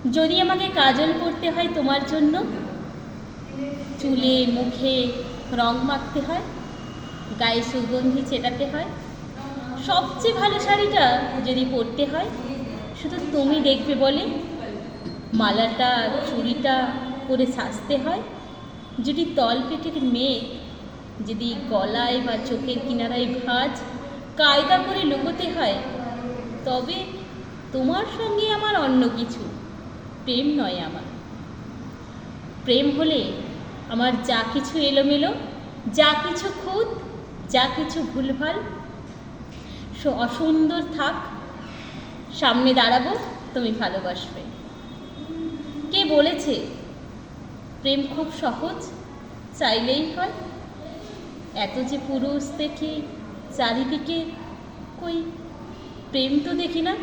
যদি আমাকে কাজল করতে হয় তোমার জন্য, চুলে মুখে রং মাখতে হয়, গায়ে সুগন্ধি ছেটাতে হয়, সবচেয়ে ভালো শাড়িটা যদি পরতে হয়, শুধু তুমি দেখবে বলে মালাটা চুড়িটা পরে সাজতে হয়, যদি তলপেটের মেঘ যদি গলায় বা চোখের কিনারায় ভাঁজ কায়দা করে লুকোতে হয়, তবে তোমার সঙ্গে আমার অন্য কিছু, প্রেম নয় আমার। প্রেম হলে আমার যা কিছু এলোমেলো, যা কিছু খুঁত, যা কিছু ভুলভাল অসুন্দর থাক, সামনে দাঁড়াবো, তুমি ভালোবাসবে। কে বলেছে প্রেম খুব সহজ, চাইলেই হয়? এত যে পুরুষ দেখি চারিদিকে, কই প্রেম তো দেখি না।